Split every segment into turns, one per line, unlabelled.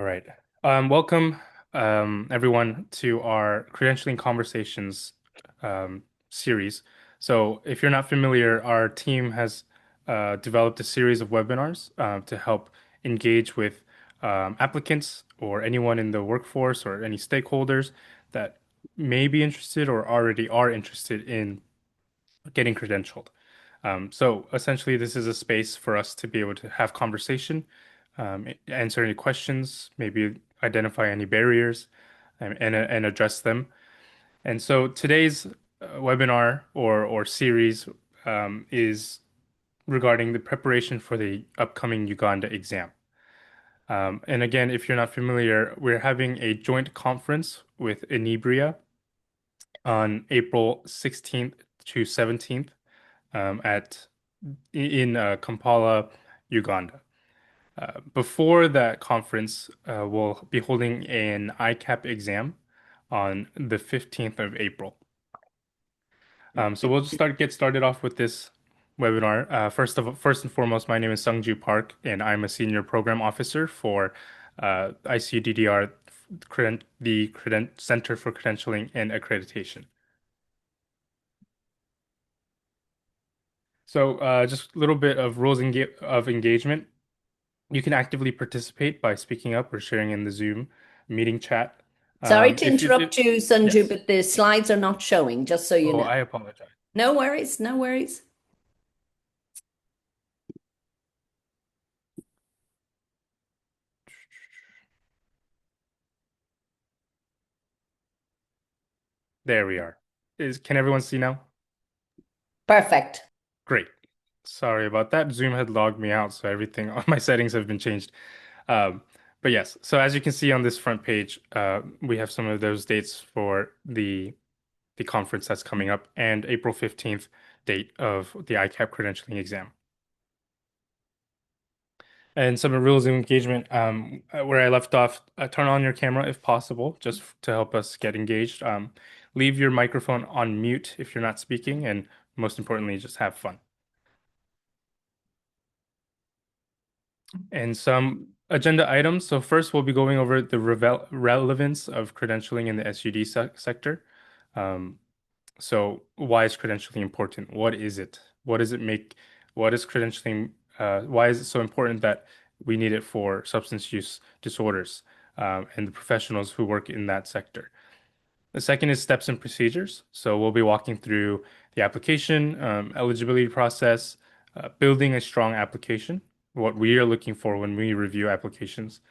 All right. Welcome, everyone, to our Credentialing Conversations series. So, if you're not familiar, our team has developed a series of webinars to help engage with applicants or anyone in the workforce or any stakeholders that may be interested or already are interested in getting credentialed. So essentially, this is a space for us to be able to have conversation, answer any questions, maybe identify any barriers, and address them. And so today's webinar or series is regarding the preparation for the upcoming Uganda exam. And again, if you're not familiar, we're having a joint conference with Inibria on April 16th to 17th at in Kampala, Uganda. Before that conference, we'll be holding an ICAP exam on the 15th of April. So we'll get started off with this webinar. First and foremost, my name is Sungjoo Park, and I'm a senior program officer for ICUDDR, Center for Credentialing and Accreditation. So just a little bit of of engagement. You can actively participate by speaking up or sharing in the Zoom meeting chat.
Sorry to
If
interrupt you, Sunju,
yes.
but the slides are not showing, just so you
Oh,
know.
I apologize.
No worries, no worries.
There we are. Can everyone see now?
Perfect.
Great. Sorry about that. Zoom had logged me out, so everything all my settings have been changed. Um, but yes, so as you can see on this front page, we have some of those dates for the conference that's coming up and April 15th date of the ICAP credentialing exam. And some rules of engagement, where I left off, turn on your camera if possible, just to help us get engaged. Leave your microphone on mute if you're not speaking, and most importantly, just have fun. And some agenda items. So first, we'll be going over the relevance of credentialing in the SUD sector. Um, so why is credentialing important? What is it? What does it make? What is credentialing? Why is it so important that we need it for substance use disorders and the professionals who work in that sector? The second is steps and procedures. So we'll be walking through the application, eligibility process, building a strong application, what we are looking for when we review applications,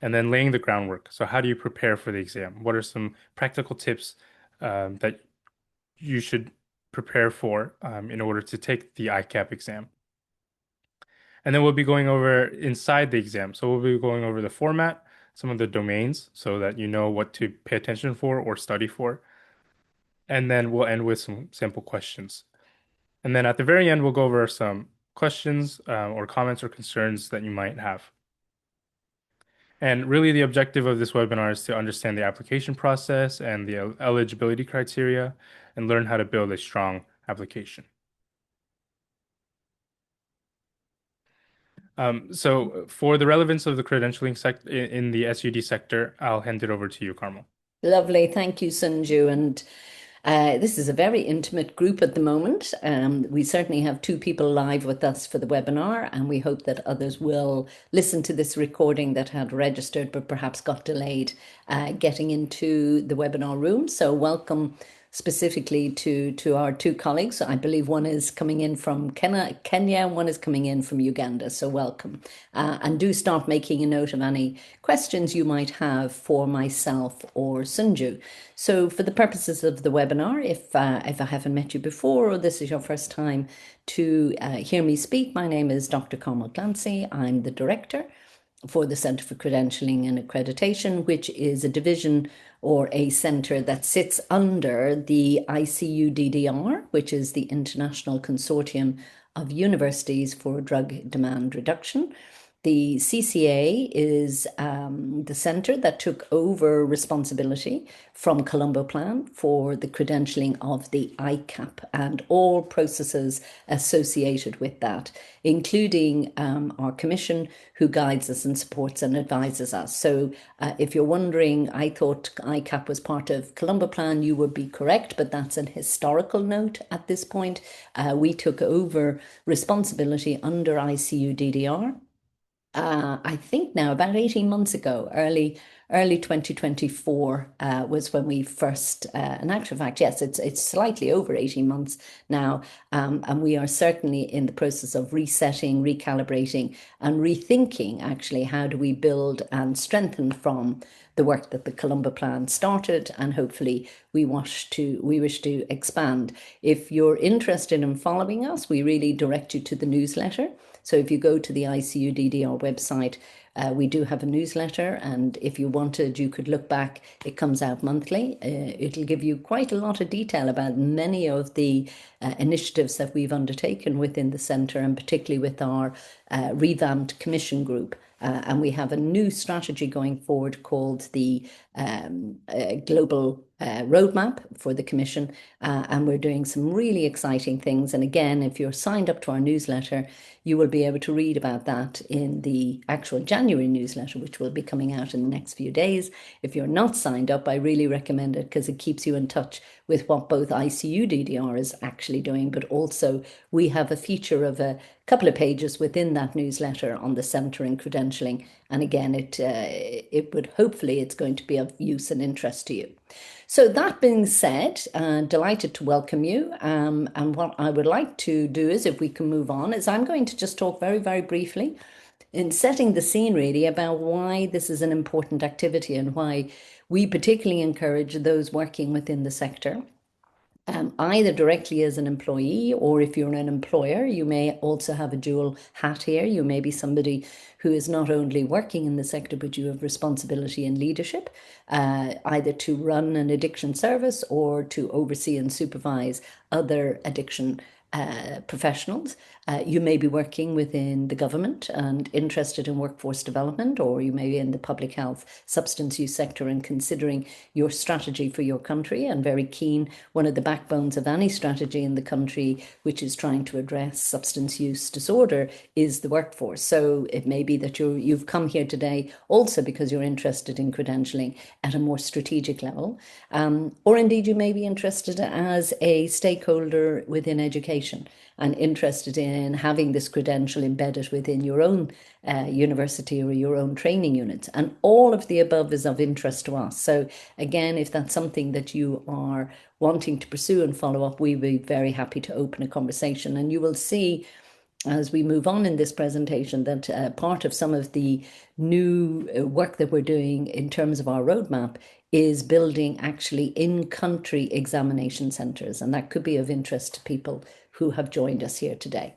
and then laying the groundwork. So how do you prepare for the exam? What are some practical tips that you should prepare for in order to take the ICAP exam? And then we'll be going over inside the exam. So we'll be going over the format, some of the domains so that you know what to pay attention for or study for. And then we'll end with some sample questions. And then at the very end, we'll go over some questions or comments or concerns that you might have. And really, the objective of this webinar is to understand the application process and the eligibility criteria and learn how to build a strong application. So for the relevance of the credentialing sect in the SUD sector, I'll hand it over to you, Carmel.
Lovely. Thank you, Sunju. And this is a very intimate group at the moment. We certainly have two people live with us for the webinar, and we hope that others will listen to this recording that had registered but perhaps got delayed getting into the webinar room. So welcome specifically to our two colleagues. I believe one is coming in from Kenya, and one is coming in from Uganda. So welcome. And do start making a note of any questions you might have for myself or Sunju. So for the purposes of the webinar, if I haven't met you before or this is your first time to hear me speak, my name is Dr. Carmel Clancy. I'm the director for the Center for Credentialing and Accreditation, which is a division or a center that sits under the ICUDDR, which is the International Consortium of Universities for Drug Demand Reduction. The CCA is the centre that took over responsibility from Colombo Plan for the credentialing of the ICAP and all processes associated with that, including our commission, who guides us and supports and advises us. So if you're wondering, I thought ICAP was part of Colombo Plan, you would be correct, but that's an historical note at this point. We took over responsibility under ICUDDR. I think now about 18 months ago, early 2024 was when we first, in actual fact, yes, it's slightly over 18 months now, and we are certainly in the process of resetting, recalibrating, and rethinking actually how do we build and strengthen from the work that the Colombo Plan started, and hopefully we wish to expand. If you're interested in following us, we really direct you to the newsletter. So if you go to the ICUDDR website, we do have a newsletter, and if you wanted, you could look back. It comes out monthly. It'll give you quite a lot of detail about many of the initiatives that we've undertaken within the centre, and particularly with our revamped commission group. And we have a new strategy going forward called the Global Roadmap for the Commission. And we're doing some really exciting things. And again, if you're signed up to our newsletter, you will be able to read about that in the actual January newsletter, which will be coming out in the next few days. If you're not signed up, I really recommend it because it keeps you in touch with what both ICUDDR is actually doing, but also we have a feature of a couple of pages within that newsletter on the centre and credentialing. And again, it would hopefully it's going to be of use and interest to you. So that being said, delighted to welcome you. And what I would like to do is, if we can move on, is I'm going to just talk very, very briefly in setting the scene really about why this is an important activity and why we particularly encourage those working within the sector. Either directly as an employee, or if you're an employer, you may also have a dual hat here. You may be somebody who is not only working in the sector, but you have responsibility and leadership, either to run an addiction service or to oversee and supervise other addiction professionals. You may be working within the government and interested in workforce development, or you may be in the public health substance use sector and considering your strategy for your country and very keen. One of the backbones of any strategy in the country which is trying to address substance use disorder is the workforce. So it may be that you've come here today also because you're interested in credentialing at a more strategic level, or indeed you may be interested as a stakeholder within education and interested in having this credential embedded within your own university or your own training units. And all of the above is of interest to us. So again, if that's something that you are wanting to pursue and follow up, we'd be very happy to open a conversation. And you will see as we move on in this presentation that part of some of the new work that we're doing in terms of our roadmap is building actually in-country examination centres, and that could be of interest to people who have joined us here today.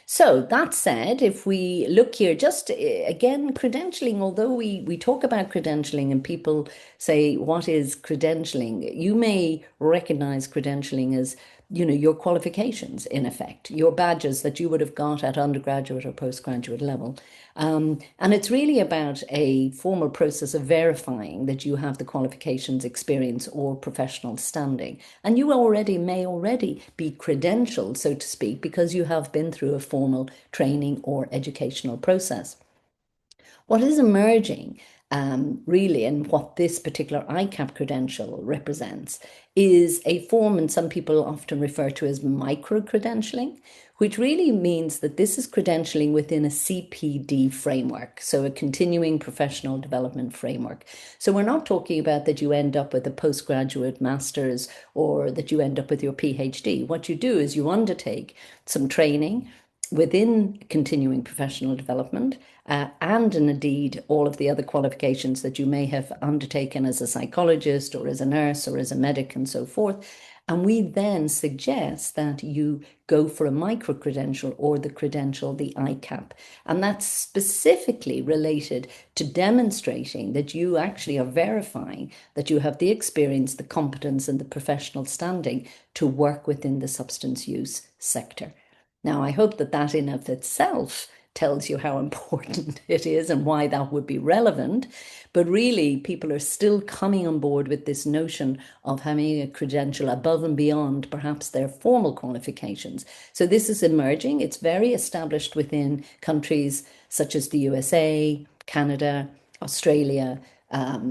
So that said, if we look here, just again, credentialing, although we talk about credentialing and people say, what is credentialing? You may recognize credentialing as, your qualifications, in effect, your badges that you would have got at undergraduate or postgraduate level. And it's really about a formal process of verifying that you have the qualifications, experience, or professional standing. And you may already be credentialed, so to speak, because you have been through a formal training or educational process. What is emerging really, and what this particular ICAP credential represents, is a form, and some people often refer to as micro-credentialing, which really means that this is credentialing within a CPD framework, so a continuing professional development framework. So we're not talking about that you end up with a postgraduate master's or that you end up with your PhD. What you do is you undertake some training within continuing professional development, and indeed all of the other qualifications that you may have undertaken as a psychologist or as a nurse or as a medic and so forth. And we then suggest that you go for a micro-credential or the credential, the ICAP. And that's specifically related to demonstrating that you actually are verifying that you have the experience, the competence, and the professional standing to work within the substance use sector. Now, I hope that in of itself tells you how important it is and why that would be relevant. But really, people are still coming on board with this notion of having a credential above and beyond perhaps their formal qualifications. So this is emerging. It's very established within countries such as the USA, Canada, Australia,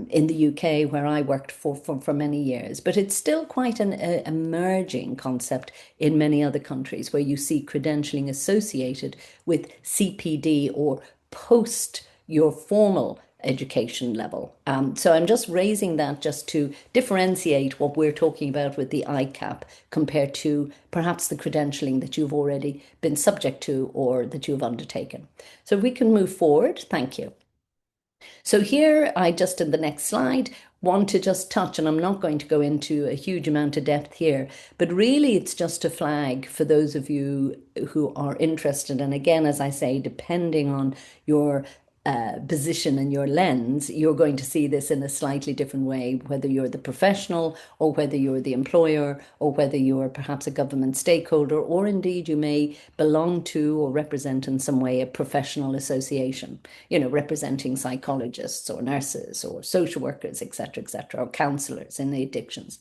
in the UK, where I worked for many years. But it's still quite an emerging concept in many other countries where you see credentialing associated with CPD or post your formal education level. So I'm just raising that just to differentiate what we're talking about with the ICAP compared to perhaps the credentialing that you've already been subject to or that you've undertaken. So we can move forward. Thank you. So here I just in the next slide want to just touch, and I'm not going to go into a huge amount of depth here, but really it's just a flag for those of you who are interested. And again, as I say, depending on your position and your lens, you're going to see this in a slightly different way, whether you're the professional or whether you're the employer or whether you're perhaps a government stakeholder, or indeed you may belong to or represent in some way a professional association, representing psychologists or nurses or social workers, etc., or counselors in the addictions.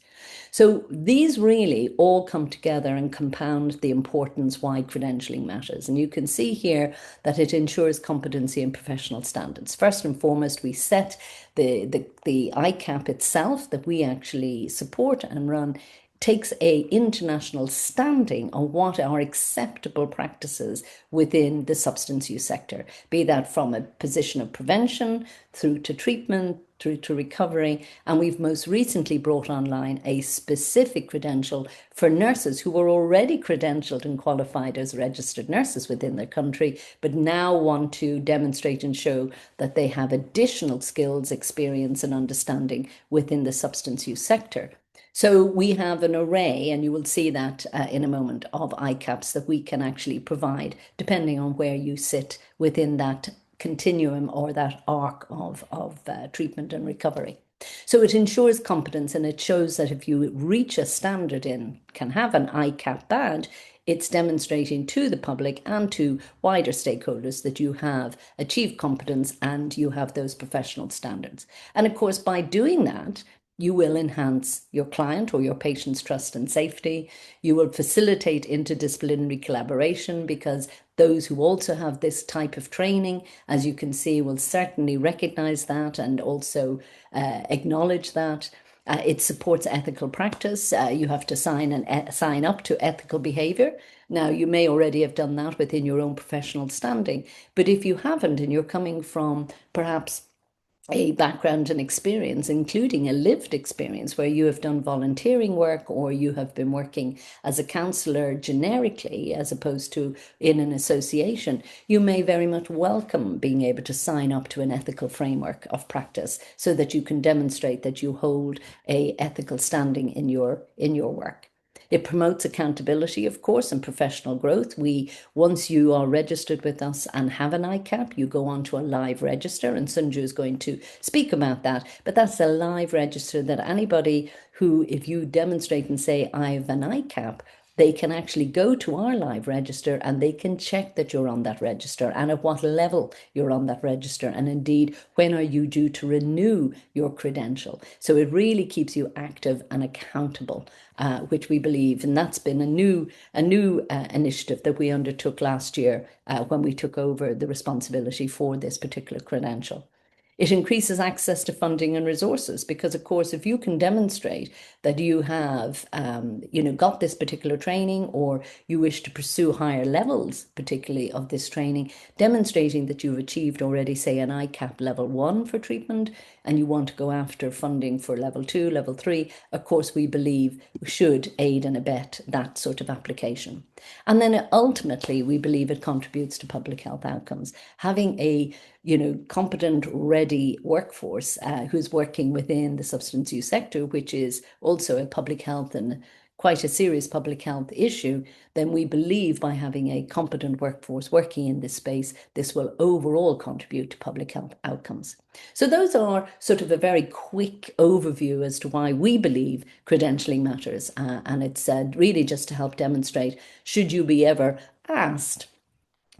So these really all come together and compound the importance why credentialing matters. And you can see here that it ensures competency and professional standards. First and foremost, we set the ICAP itself that we actually support and run takes a international standing on what are acceptable practices within the substance use sector, be that from a position of prevention through to treatment, through to recovery. And we've most recently brought online a specific credential for nurses who were already credentialed and qualified as registered nurses within their country, but now want to demonstrate and show that they have additional skills, experience, and understanding within the substance use sector. So we have an array, and you will see that in a moment, of ICAPs that we can actually provide, depending on where you sit within that continuum or that arc of treatment and recovery. So it ensures competence, and it shows that if you reach a standard and can have an ICAP badge, it's demonstrating to the public and to wider stakeholders that you have achieved competence and you have those professional standards. And of course, by doing that, you will enhance your client or your patient's trust and safety. You will facilitate interdisciplinary collaboration because those who also have this type of training, as you can see, will certainly recognize that and also acknowledge that. It supports ethical practice. You have to sign up to ethical behavior. Now, you may already have done that within your own professional standing, but if you haven't and you're coming from perhaps a background and experience, including a lived experience where you have done volunteering work or you have been working as a counsellor generically as opposed to in an association, you may very much welcome being able to sign up to an ethical framework of practice so that you can demonstrate that you hold a ethical standing in your work. It promotes accountability, of course, and professional growth. Once you are registered with us and have an ICAP, you go onto a live register, and Sungjoo is going to speak about that. But that's a live register that anybody who, if you demonstrate and say, I have an ICAP, they can actually go to our live register and they can check that you're on that register and at what level you're on that register. And indeed, when are you due to renew your credential? So it really keeps you active and accountable, which we believe, and that's been a new initiative that we undertook last year when we took over the responsibility for this particular credential. It increases access to funding and resources because, of course, if you can demonstrate that you have, got this particular training or you wish to pursue higher levels, particularly of this training, demonstrating that you've achieved already, say, an ICAP level 1 for treatment and you want to go after funding for level 2, level 3, of course, we believe should aid and abet that sort of application. And then ultimately, we believe it contributes to public health outcomes. Having a competent, ready workforce who's working within the substance use sector, which is also a public health and quite a serious public health issue, then we believe by having a competent workforce working in this space, this will overall contribute to public health outcomes. So those are sort of a very quick overview as to why we believe credentialing matters. And it's really just to help demonstrate, should you be ever asked,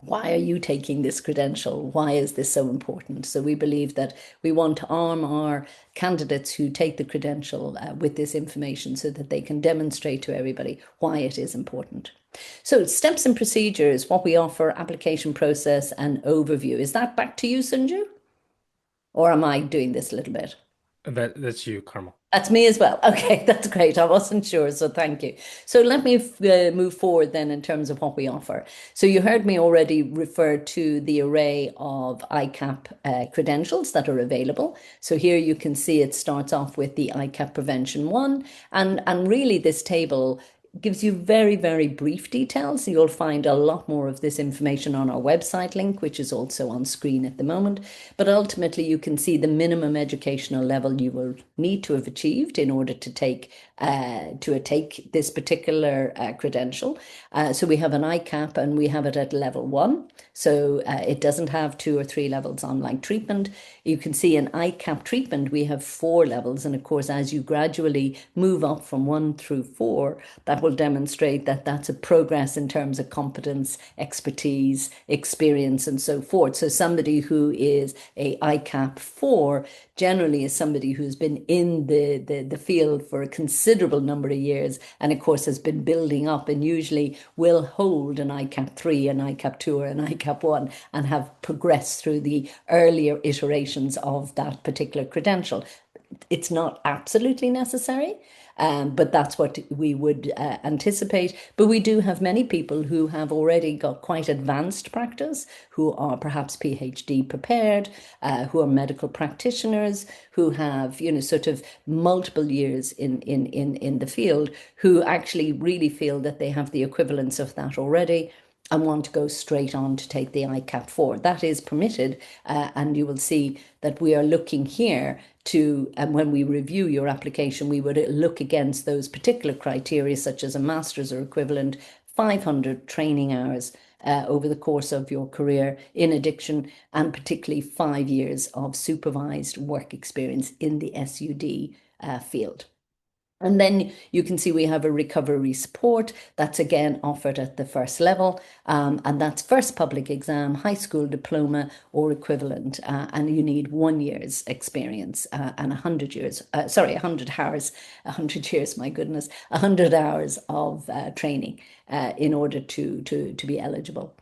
Why are you taking this credential? Why is this so important? So we believe that we want to arm our candidates who take the credential with this information so that they can demonstrate to everybody why it is important. So steps and procedures, what we offer, application process and overview. Is that back to you, Sunju? Or am I doing this a little bit?
That's you, Carmel.
That's me as well. Okay, that's great. I wasn't sure, so thank you. So let me move forward then in terms of what we offer. So you heard me already refer to the array of ICAP credentials that are available. So here you can see it starts off with the ICAP Prevention 1, and really this table gives you very, very brief details. You'll find a lot more of this information on our website link, which is also on screen at the moment. But ultimately, you can see the minimum educational level you will need to have achieved in order to take this particular credential. So we have an ICAP and we have it at level 1. So it doesn't have 2 or 3 levels on like treatment. You can see in ICAP treatment, we have 4 levels. And of course, as you gradually move up from 1 through 4, that will demonstrate that that's a progress in terms of competence, expertise, experience, and so forth. So somebody who is a ICAP 4 generally is somebody who's been in the field for a considerable number of years and of course has been building up and usually will hold an ICAP 3, an ICAP 2 or an ICAP 1 and have progressed through the earlier iterations of that particular credential. It's not absolutely necessary, but that's what we would anticipate. But we do have many people who have already got quite advanced practice, who are perhaps PhD prepared, who are medical practitioners, who have, sort of multiple years in the field, who actually really feel that they have the equivalence of that already and want to go straight on to take the ICAP 4. That is permitted, and you will see that we are looking here to, and when we review your application, we would look against those particular criteria, such as a master's or equivalent, 500 training hours over the course of your career in addiction, and particularly 5 years of supervised work experience in the SUD field. And then you can see we have a recovery support that's again offered at the first level, and that's first public exam, high school diploma or equivalent, and you need 1 year's experience and 100 years, 100 hours, 100 years, my goodness, 100 hours of training in order to be eligible.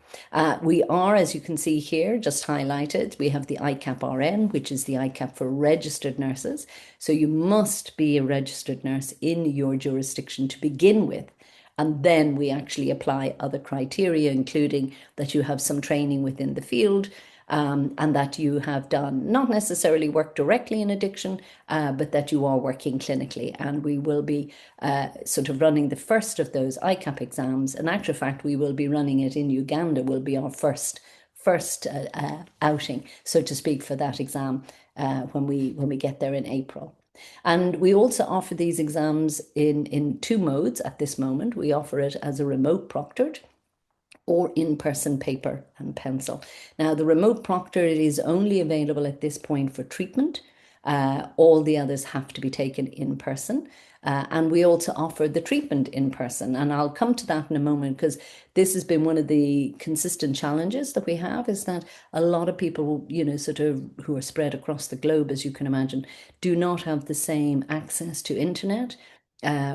We are, as you can see here, just highlighted, we have the ICAP RN, which is the ICAP for registered nurses. So you must be a registered nurse in your jurisdiction to begin with. And then we actually apply other criteria, including that you have some training within the field, and that you have done, not necessarily work directly in addiction, but that you are working clinically. And we will be sort of running the first of those ICAP exams. In actual fact, we will be running it in Uganda, will be our first outing, so to speak, for that exam when we get there in April. And we also offer these exams in 2 modes at this moment. We offer it as a remote proctored or in-person paper and pencil. Now, the remote proctor, it is only available at this point for treatment. All the others have to be taken in person. And we also offer the treatment in person. And I'll come to that in a moment because this has been one of the consistent challenges that we have is that a lot of people, sort of who are spread across the globe, as you can imagine, do not have the same access to internet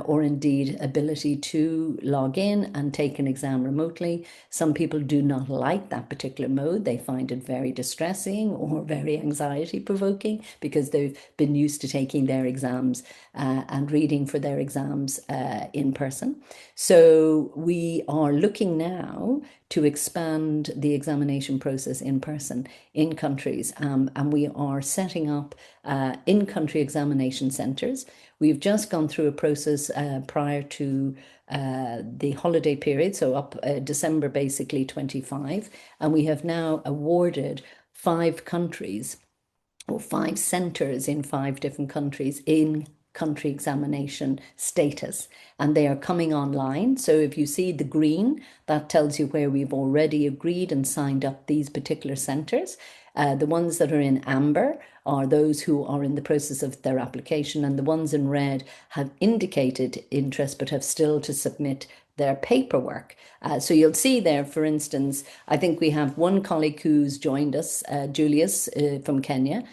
or indeed ability to log in and take an exam remotely. Some people do not like that particular mode. They find it very distressing or very anxiety provoking because they've been used to taking their exams and reading for their exams in person. So we are looking now to expand the examination process in person in countries, and we are setting up in-country examination centres. We've just gone through a process prior to the holiday period, so up December basically 25, and we have now awarded 5 countries or 5 centres in 5 different countries in country examination status, and they are coming online. So if you see the green, that tells you where we've already agreed and signed up these particular centres. The ones that are in amber are those who are in the process of their application, and the ones in red have indicated interest but have still to submit their paperwork. So you'll see there, for instance, I think we have one colleague who's joined us, Julius from Kenya.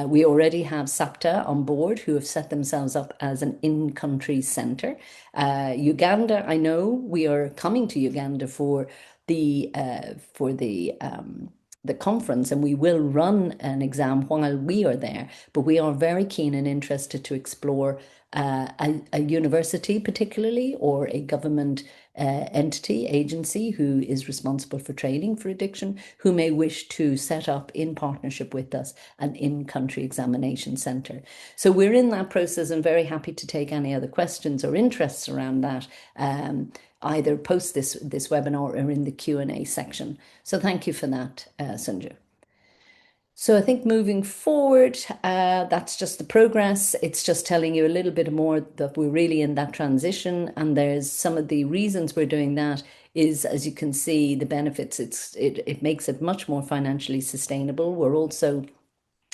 We already have SAPTA on board who have set themselves up as an in-country center. Uganda, I know we are coming to Uganda for the conference, and we will run an exam while we are there. But we are very keen and interested to explore a university, particularly, or a government entity, agency who is responsible for training for addiction, who may wish to set up in partnership with us an in-country examination center. So we're in that process and very happy to take any other questions or interests around that. Either post this webinar or in the Q&A section. So thank you for that, Sungjoo. So I think moving forward, that's just the progress. It's just telling you a little bit more that we're really in that transition, and there's some of the reasons we're doing that is, as you can see, the benefits. It makes it much more financially sustainable. We're also,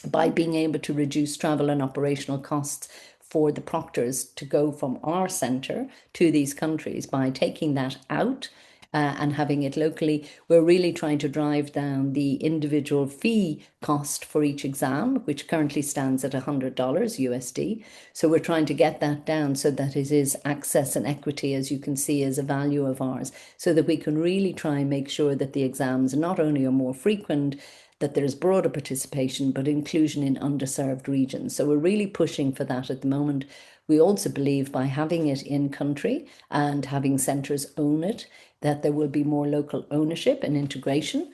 by being able to reduce travel and operational costs for the proctors to go from our centre to these countries, by taking that out and having it locally, we're really trying to drive down the individual fee cost for each exam, which currently stands at $100 USD. So we're trying to get that down so that it is access and equity, as you can see, as a value of ours, so that we can really try and make sure that the exams not only are more frequent, that there's broader participation, but inclusion in underserved regions. So we're really pushing for that at the moment. We also believe by having it in country and having centres own it, that there will be more local ownership and integration.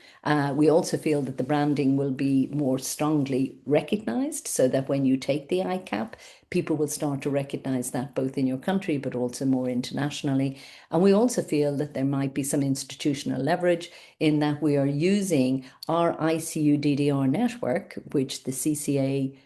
We also feel that the branding will be more strongly recognised, so that when you take the ICAP, people will start to recognise that both in your country but also more internationally. And we also feel that there might be some institutional leverage in that we are using our ICUDDR network, which the CCA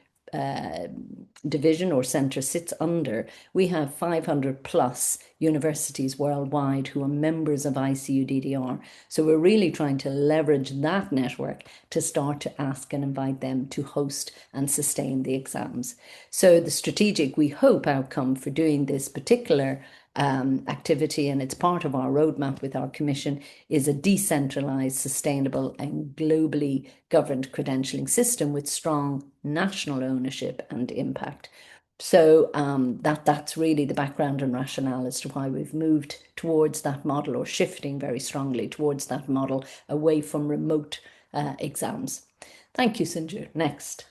division or centre sits under. We have 500 plus universities worldwide who are members of ICUDDR. So we're really trying to leverage that network to start to ask and invite them to host and sustain the exams. So the strategic, we hope, outcome for doing this particular activity, and it's part of our roadmap with our commission, is a decentralized, sustainable and globally governed credentialing system with strong national ownership and impact. So that's really the background and rationale as to why we've moved towards that model, or shifting very strongly towards that model, away from remote exams. Thank you, Sungjoo. Next.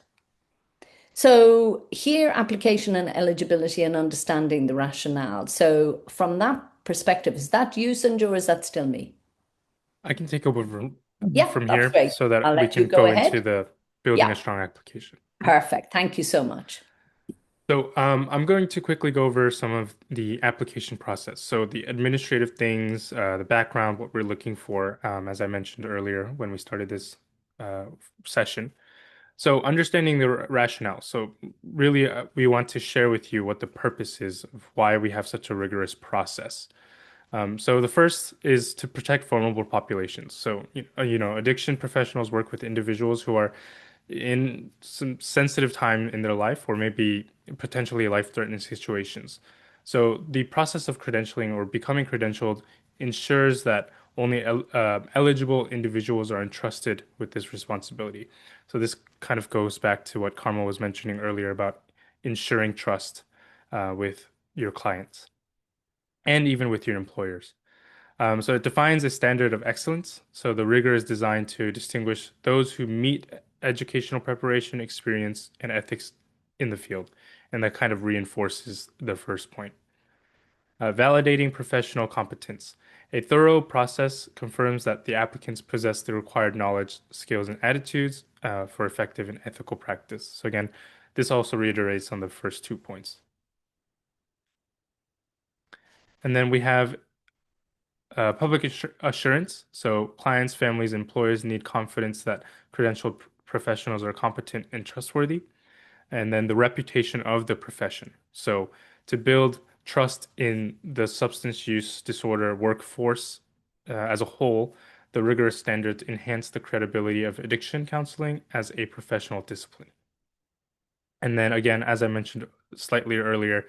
So here, application and eligibility and understanding the rationale. So from that perspective, is that you, Sungjoo, or is that still me?
I can take over
Yeah,
from
that's
here
great.
so
I'll
that we
let you
can
go
go into
ahead.
the building
Yeah,
a strong application.
perfect. Thank you so much.
So I'm going to quickly go over some of the application process. So the administrative things, the background, what we're looking for, as I mentioned earlier when we started this uh, session. So understanding the rationale. So really, we want to share with you what the purpose is of why we have such a rigorous process. So the first is to protect vulnerable populations. So, addiction professionals work with individuals who are in some sensitive time in their life, or maybe potentially life-threatening situations. So the process of credentialing or becoming credentialed ensures that only eligible individuals are entrusted with this responsibility. So this kind of goes back to what Carmel was mentioning earlier about ensuring trust with your clients and even with your employers. So it defines a standard of excellence. So the rigor is designed to distinguish those who meet educational preparation, experience, and ethics in the field. And that kind of reinforces the first point. Validating professional competence. A thorough process confirms that the applicants possess the required knowledge, skills, and attitudes for effective and ethical practice. So again, this also reiterates on the first 2 points. And then we have public assurance. So clients, families, employers need confidence that credentialed professionals are competent and trustworthy. And then the reputation of the profession. So to build trust in the substance use disorder workforce as a whole, the rigorous standards enhance the credibility of addiction counseling as a professional discipline. And then again, as I mentioned slightly earlier,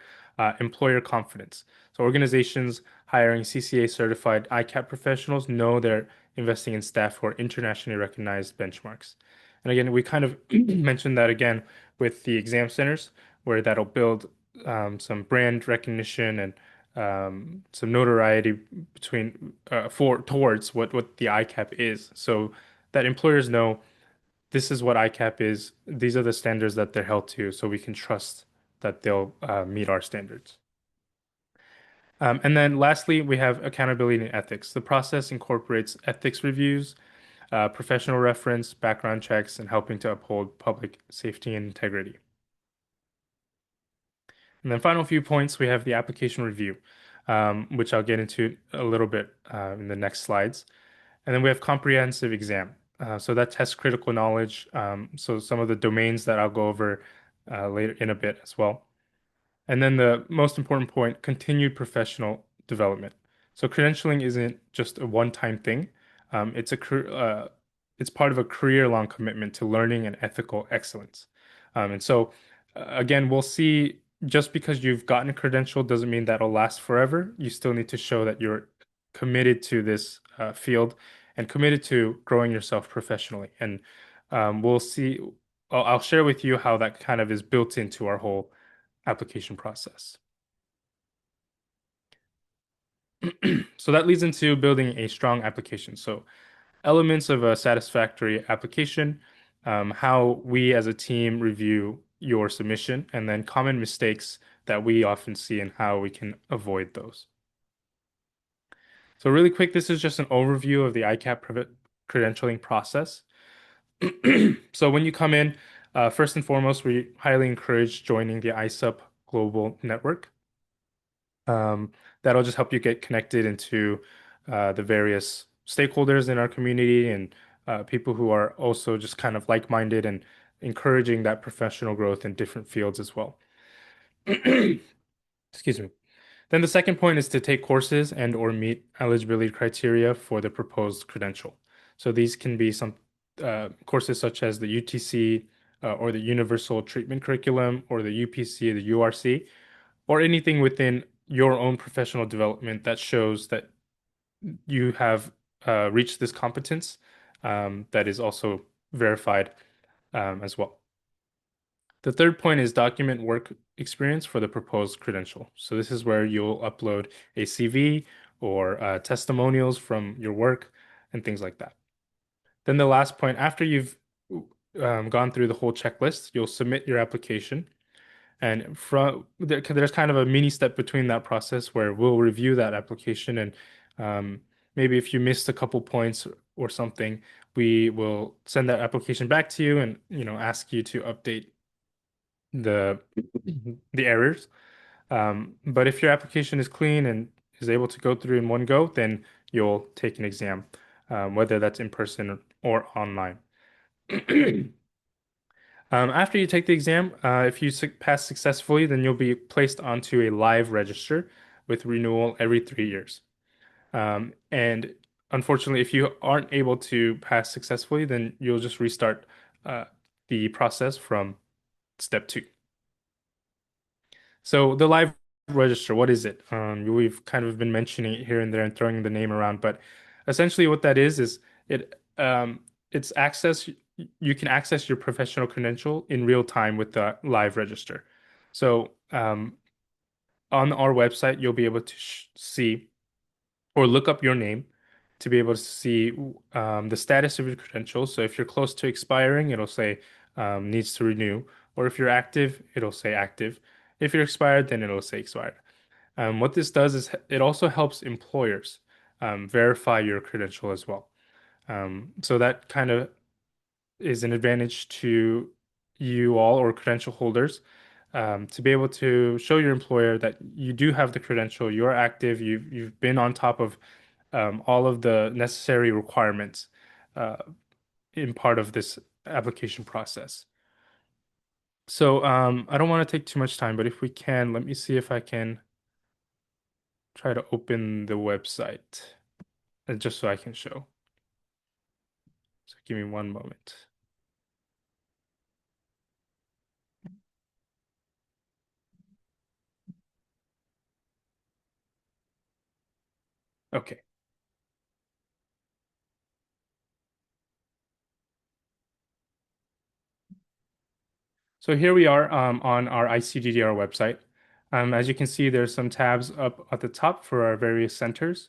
employer confidence. So organizations hiring CCA certified ICAP professionals know they're investing in staff who are internationally recognized benchmarks. And again, we kind of mentioned that again with the exam centers, where that'll build some brand recognition and some notoriety between for towards what the ICAP is, so that employers know this is what ICAP is. These are the standards that they're held to, so we can trust that they'll meet our standards. And then lastly, we have accountability and ethics. The process incorporates ethics reviews, professional reference, background checks, and helping to uphold public safety and integrity. And then final few points, we have the application review, which I'll get into a little bit in the next slides. And then we have comprehensive exam. So that tests critical knowledge. So some of the domains that I'll go over later in a bit as well. And then the most important point, continued professional development. So credentialing isn't just a one-time thing. It's part of a career-long commitment to learning and ethical excellence. And so again, we'll see just because you've gotten a credential doesn't mean that'll last forever. You still need to show that you're committed to this field and committed to growing yourself professionally. And we'll see. I'll share with you how that kind of is built into our whole application process. So that leads into building a strong application. So elements of a satisfactory application, how we as a team review your submission, and then common mistakes that we often see and how we can avoid those. So really quick, this is just an overview of the ICAP credentialing process. So when you come in, first and foremost, we highly encourage joining the ISUP Global Network. That'll just help you get connected into the various stakeholders in our community and people who are also just kind of like-minded and encouraging that professional growth in different fields as well. Excuse me. Then the second point is to take courses and or meet eligibility criteria for the proposed credential. So these can be some courses such as the UTC or the Universal Treatment Curriculum or the UPC, the URC, or anything within your own professional development that shows that you have reached this competence that is also verified as well. The third point is document work experience for the proposed credential. So this is where you'll upload a CV or testimonials from your work and things like that. Then the last point, after you've gone through the whole checklist, you'll submit your application. And there's kind of a mini step between that process where we'll review that application and maybe if you missed a couple points or something, we will send that application back to you and ask you to update the the errors. But if your application is clean and is able to go through in one go, then you'll take an exam, whether that's in person or online. After you take the exam, if you pass successfully, then you'll be placed onto a live register with renewal every 3 years. And unfortunately, if you aren't able to pass successfully, then you'll just restart the process from step 2. So the live register, what is it? We've kind of been mentioning it here and there and throwing the name around, but essentially what that is it's access. You can access your professional credential in real time with the live register. So on our website, you'll be able to see or look up your name to be able to see the status of your credentials. So if you're close to expiring, it'll say needs to renew, or if you're active, it'll say active. If you're expired, then it'll say expired. What this does is it also helps employers verify your credential as well. So that kind of is an advantage to you all or credential holders to be able to show your employer that you do have the credential, you're active, you've been on top of all of the necessary requirements uh, in part of this application process. So I don't want to take too much time, but if we can, let me see if I can try to open the website just so I can show. So give me one moment. Okay. So here we are on our ICDDR website. As you can see, there's some tabs up at the top for our various centers.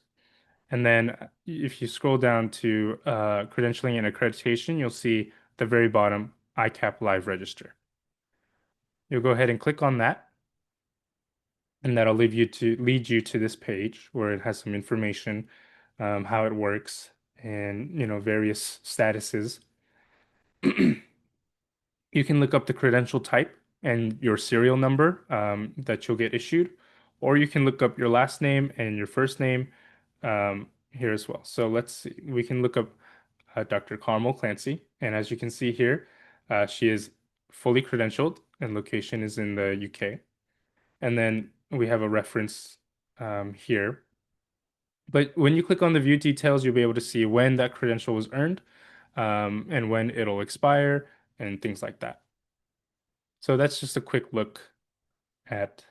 And then if you scroll down to credentialing and accreditation, you'll see the very bottom ICAP Live Register. You'll go ahead and click on that, and that'll lead you to this page where it has some information, how it works, and various statuses. You can look up the credential type and your serial number that you'll get issued, or you can look up your last name and your first name here as well. So let's see, we can look up Dr. Carmel Clancy, and as you can see here, she is fully credentialed and location is in the UK. And then we have a reference here. But when you click on the view details, you'll be able to see when that credential was earned and when it'll expire and things like that. So that's just a quick look at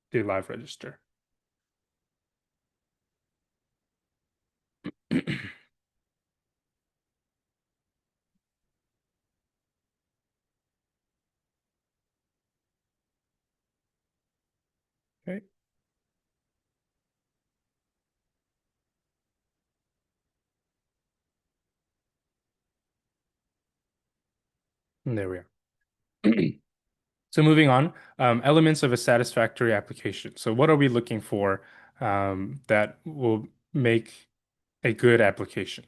the live register. Okay, and there we are. So moving on, elements of a satisfactory application. So what are we looking for that will make a good application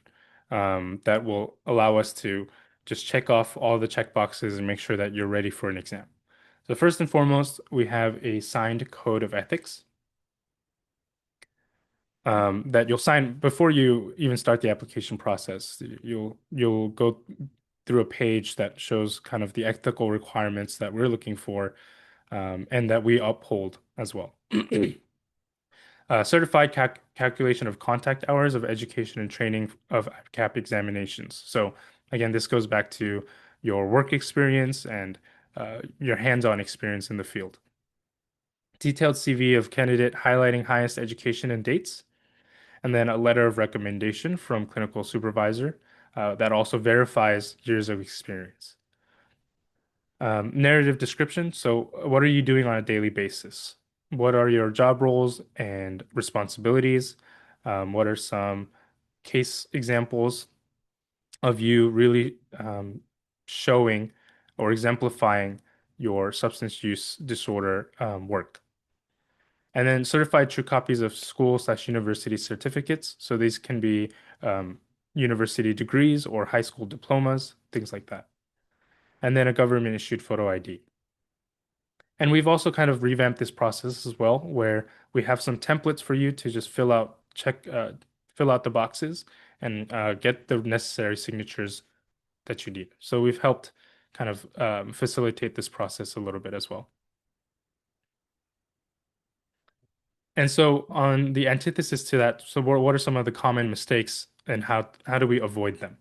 that will allow us to just check off all the checkboxes and make sure that you're ready for an exam. So first and foremost, we have a signed code of ethics that you'll sign before you even start the application process. You'll go through a page that shows kind of the ethical requirements that we're looking for and that we uphold as well. Certified calculation of contact hours of education and training of CAP examinations. So again, this goes back to your work experience and your hands-on experience in the field. Detailed CV of candidate highlighting highest education and dates, and then a letter of recommendation from clinical supervisor that also verifies years of experience. Narrative description. So, what are you doing on a daily basis? What are your job roles and responsibilities? What are some case examples of you really showing or exemplifying your substance use disorder work? And then certified true copies of school/university certificates. So these can be university degrees or high school diplomas, things like that. And then a government issued photo ID. And we've also kind of revamped this process as well, where we have some templates for you to just fill out the boxes and get the necessary signatures that you need. So we've helped kind of facilitate this process a little bit as well. And so on the antithesis to that, so what are some of the common mistakes and how do we avoid them?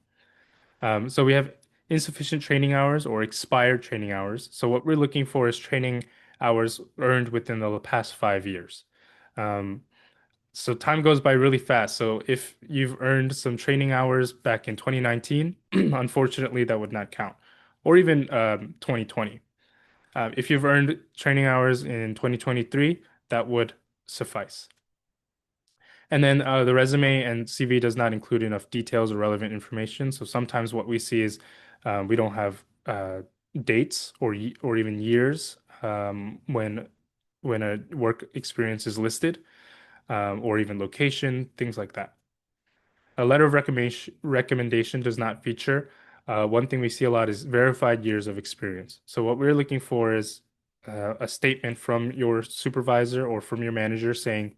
So we have insufficient training hours or expired training hours. So what we're looking for is training hours earned within the past 5 years. Um, so time goes by really fast. So if you've earned some training hours back in 2019, unfortunately, that would not count, or even 2020. If you've earned training hours in 2023, that would suffice. And then the resume and CV does not include enough details or relevant information. So sometimes what we see is we don't have dates or even years when a work experience is listed, or even location, things like that. A letter of recommendation does not feature. One thing we see a lot is verified years of experience. So what we're looking for is a statement from your supervisor or from your manager saying,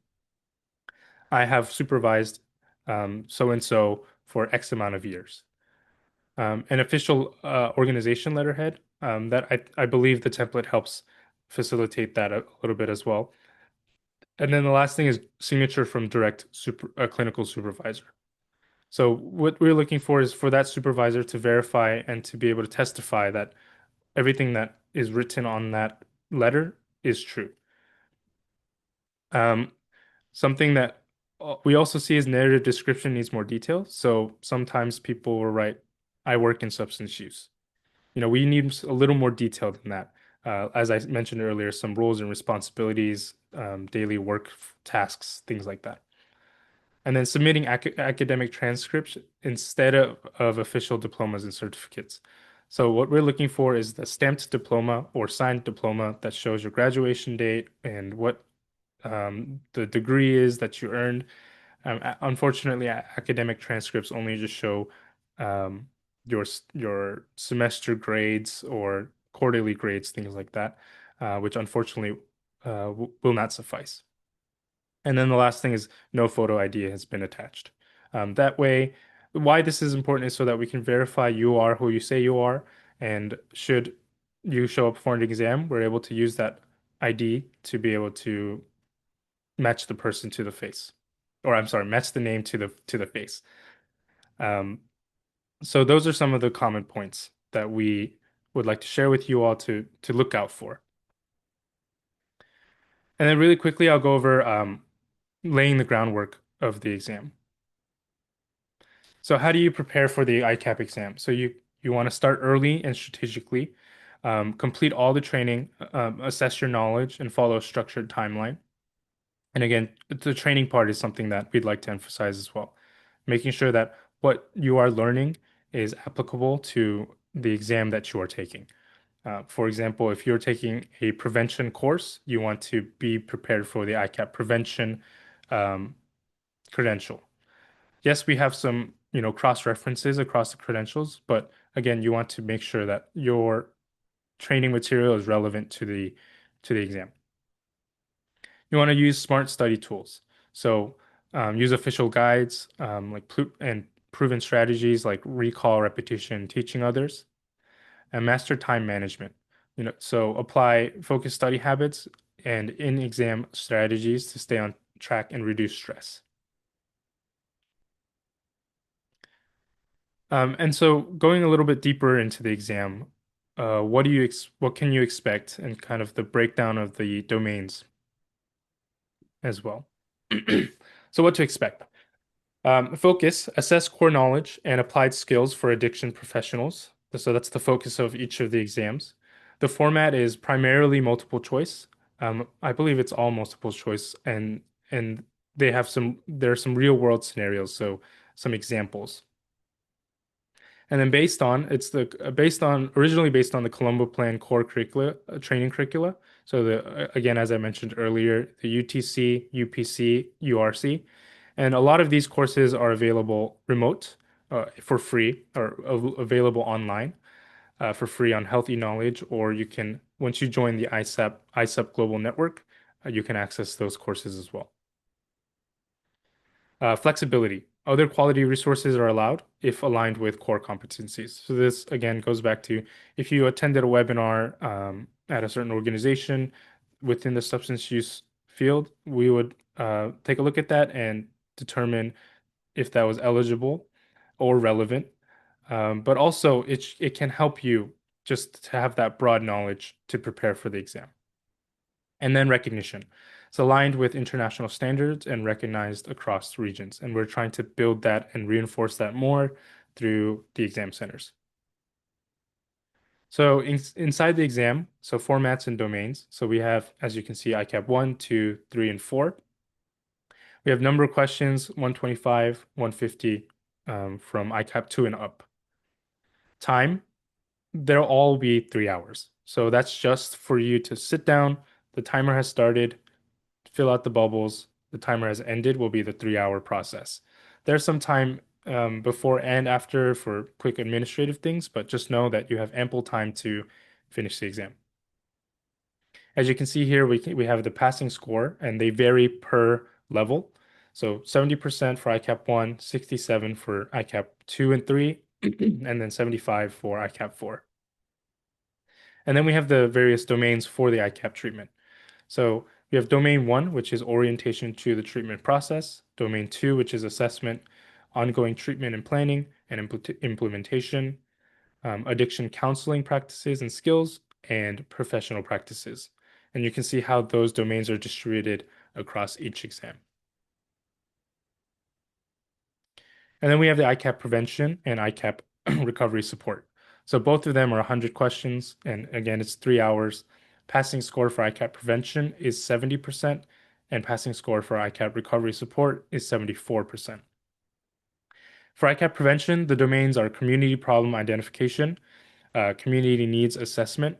I have supervised so and so for X amount of years. An official organization letterhead that I believe the template helps facilitate that a little bit as well. And then the last thing is signature from clinical supervisor. So what we're looking for is for that supervisor to verify and to be able to testify that everything that is written on that letter is true. Um, something that we also see his narrative description needs more detail. So sometimes people will write, I work in substance use. We need a little more detail than that. As I mentioned earlier, some roles and responsibilities, daily work tasks, things like that. And then submitting academic transcripts instead of official diplomas and certificates. So what we're looking for is the stamped diploma or signed diploma that shows your graduation date and what the degree is that you earned. Unfortunately, academic transcripts only just show um, your semester grades or quarterly grades, things like that, which unfortunately will not suffice. And then the last thing is no photo ID has been attached. That way, why this is important is so that we can verify you are who you say you are, and should you show up for an exam, we're able to use that ID to be able to match the person to the face. Or I'm sorry, match the name to the face. Um, so those are some of the common points that we would like to share with you all to look out for. And then really quickly, I'll go over laying the groundwork of the exam. So how do you prepare for the ICAP exam? So you want to start early and strategically, complete all the training, assess your knowledge, and follow a structured timeline. And again, the training part is something that we'd like to emphasize as well, making sure that what you are learning is applicable to the exam that you are taking. For example, if you're taking a prevention course, you want to be prepared for the ICAP prevention um, credential. Yes, we have some, cross references across the credentials, but again, you want to make sure that your training material is relevant to the exam. You want to use smart study tools. So use official guides and proven strategies like recall, repetition, teaching others, and master time management. So apply focused study habits and in-exam strategies to stay on track and reduce stress. And so going a little bit deeper into the exam, what can you expect and kind of the breakdown of the domains as well. So what to expect? Focus, assess core knowledge and applied skills for addiction professionals. So that's the focus of each of the exams. The format is primarily multiple choice. I believe it's all multiple choice, and there are some real world scenarios, so some examples. And then based on originally based on the Colombo Plan core curricula, training curricula. So again, as I mentioned earlier, the UTC, UPC, URC, and a lot of these courses are available remote for free or available online for free on Health eKnowledge, or you can once you join the ISEP Global Network, you can access those courses as well. Flexibility. Other quality resources are allowed if aligned with core competencies. So this again goes back to if you attended a webinar at a certain organization within the substance use field, we would take a look at that and determine if that was eligible or relevant. But also it can help you just to have that broad knowledge to prepare for the exam. And then recognition. It's aligned with international standards and recognized across regions. And we're trying to build that and reinforce that more through the exam centers. So inside the exam, so formats and domains. So we have, as you can see, ICAP 1, 2, 3, and 4. We have number of questions, 125, 150 from ICAP 2 and up. Time, they'll all be 3 hours. So that's just for you to sit down. The timer has started, fill out the bubbles. The timer has ended will be the 3 hour process. There's some time before and after for quick administrative things, but just know that you have ample time to finish the exam. As you can see here, we have the passing score and they vary per level. So 70% for ICAP 1, 67 for ICAP 2 and 3, and then 75 for ICAP 4. And then we have the various domains for the ICAP treatment. So we have domain 1, which is orientation to the treatment process, domain 2, which is assessment, ongoing treatment and planning and implementation, addiction counseling practices and skills, and professional practices. And you can see how those domains are distributed across each exam. And then we have the ICAP prevention and ICAP recovery support. So both of them are 100 questions. And again, it's 3 hours. Passing score for ICAP prevention is 70%, and passing score for ICAP recovery support is 74%. For ICAP prevention, the domains are community problem identification, community needs assessment,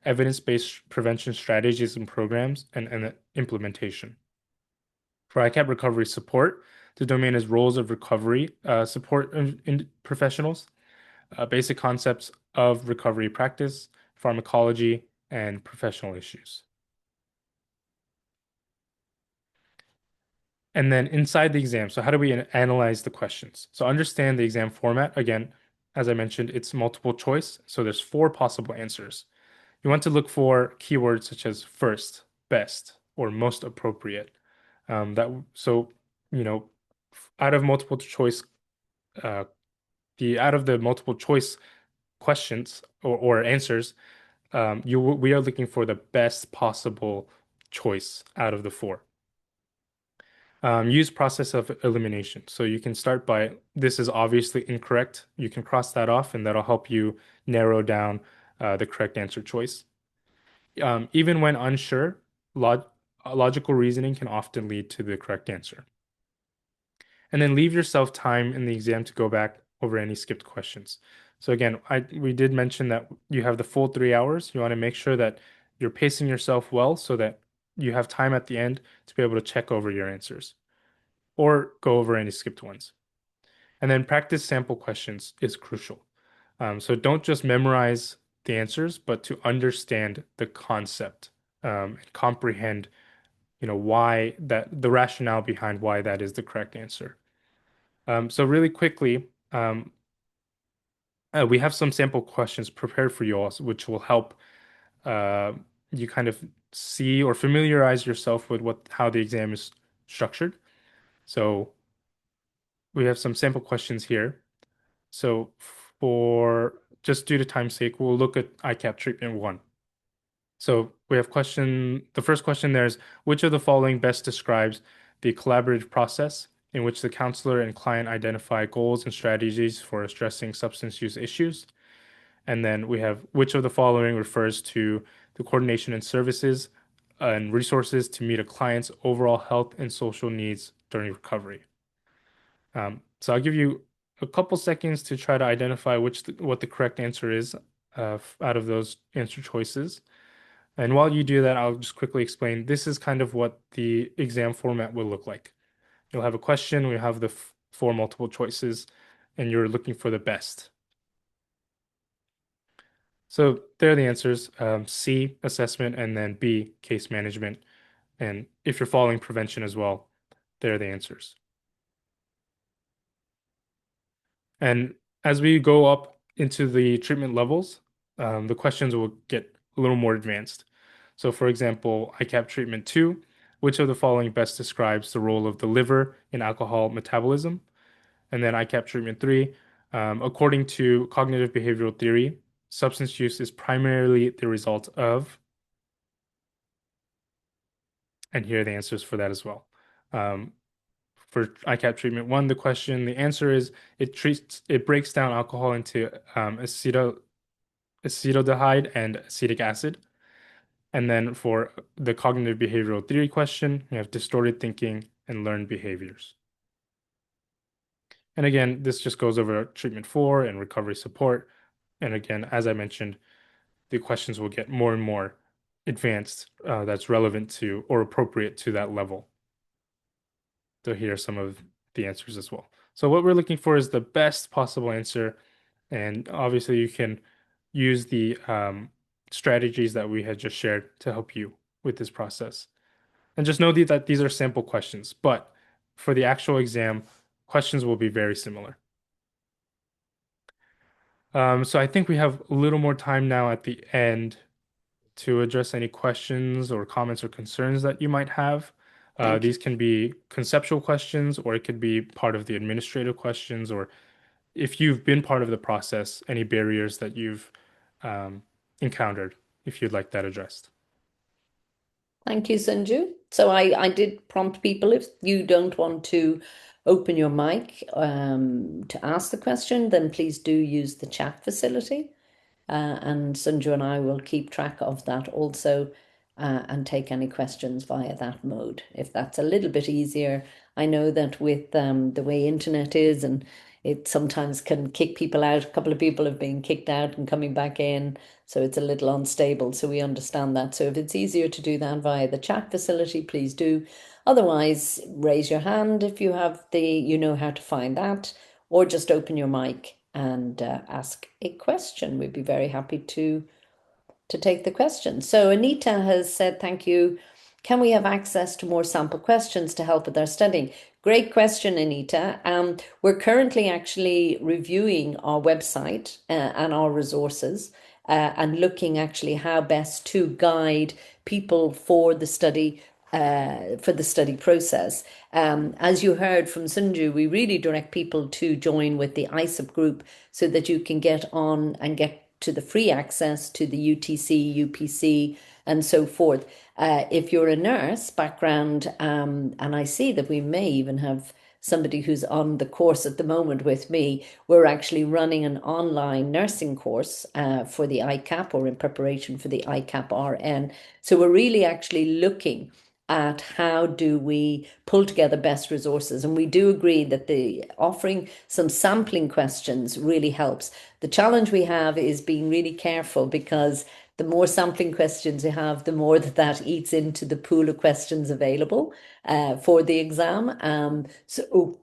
evidence-based prevention strategies and programs, and implementation. For ICAP recovery support, the domain is roles of recovery support in professionals, basic concepts of recovery practice, pharmacology, and professional issues. And then inside the exam, so how do we analyze the questions? So understand the exam format. Again, as I mentioned, it's multiple choice. So there's four possible answers. You want to look for keywords such as first, best, or most appropriate. So, you know, out of multiple choice, uh, out of the multiple choice questions or answers, we are looking for the best possible choice out of the four. Use process of elimination. So you can start by this is obviously incorrect. You can cross that off, and that'll help you narrow down the correct answer choice. Even when unsure, log logical reasoning can often lead to the correct answer. And then leave yourself time in the exam to go back over any skipped questions. So again, we did mention that you have the full 3 hours. You want to make sure that you're pacing yourself well so that you have time at the end to be able to check over your answers or go over any skipped ones. And then practice sample questions is crucial. So don't just memorize the answers, but to understand the concept and comprehend, why the rationale behind why that is the correct answer. So really quickly, we have some sample questions prepared for you all, which will help uh, you kind of see or familiarize yourself with how the exam is structured. So we have some sample questions here. So for just due to time's sake, we'll look at ICAP treatment one. So we have the first question there is, which of the following best describes the collaborative process in which the counselor and client identify goals and strategies for addressing substance use issues? And then we have, which of the following refers to the coordination and services and resources to meet a client's overall health and social needs during recovery? So I'll give you a couple seconds to try to identify what the correct answer is out of those answer choices. And while you do that, I'll just quickly explain. This is kind of what the exam format will look like. You'll have a question, we have the four multiple choices, and you're looking for the best. So there are the answers. C, assessment, and then B, case management. And if you're following prevention as well, there are the answers. And as we go up into the treatment levels, the questions will get a little more advanced. So for example, ICAP treatment 2, which of the following best describes the role of the liver in alcohol metabolism? And then ICAP treatment 3, according to cognitive behavioral theory, substance use is primarily the result of, and here are the answers for that as well. For ICAP treatment 1, the answer is it breaks down alcohol into acetaldehyde and acetic acid. And then for the cognitive behavioral theory question, we have distorted thinking and learned behaviors. And again, this just goes over treatment 4 and recovery support. And again, as I mentioned, the questions will get more and more advanced that's relevant to or appropriate to that level. So here are some of the answers as well. So what we're looking for is the best possible answer. And obviously you can use the strategies that we had just shared to help you with this process. And just know that these are sample questions, but for the actual exam, questions will be very similar. So I think we have a little more time now at the end to address any questions or comments or concerns that you might have.
Thank you.
These can be conceptual questions, or it could be part of the administrative questions, or if you've been part of the process, any barriers that you've um, encountered, if you'd like that addressed.
Thank you, Sungjoo. So I did prompt people if you don't want to open your mic to ask the question, then please do use the chat facility. And Sunju and I will keep track of that also and take any questions via that mode. If that's a little bit easier, I know that with the way internet is and it sometimes can kick people out. A couple of people have been kicked out and coming back in, so it's a little unstable. So we understand that. So if it's easier to do that via the chat facility, please do. Otherwise, raise your hand if you have you know how to find that, or just open your mic and ask a question. We'd be very happy to take the question. So Anita has said, thank you. Can we have access to more sample questions to help with our studying? Great question, Anita. We're currently actually reviewing our website and our resources and looking actually how best to guide people for the study process. As you heard from Sunju, we really direct people to join with the ISUP group so that you can get on and get to the free access to the UTC, UPC, and so forth. If you're a nurse background, and I see that we may even have somebody who's on the course at the moment with me, we're actually running an online nursing course for the ICAP or in preparation for the ICAP RN. So we're really actually looking at how do we pull together best resources. And we do agree that the offering some sampling questions really helps. The challenge we have is being really careful because the more sampling questions you have, the more that eats into the pool of questions available for the exam. So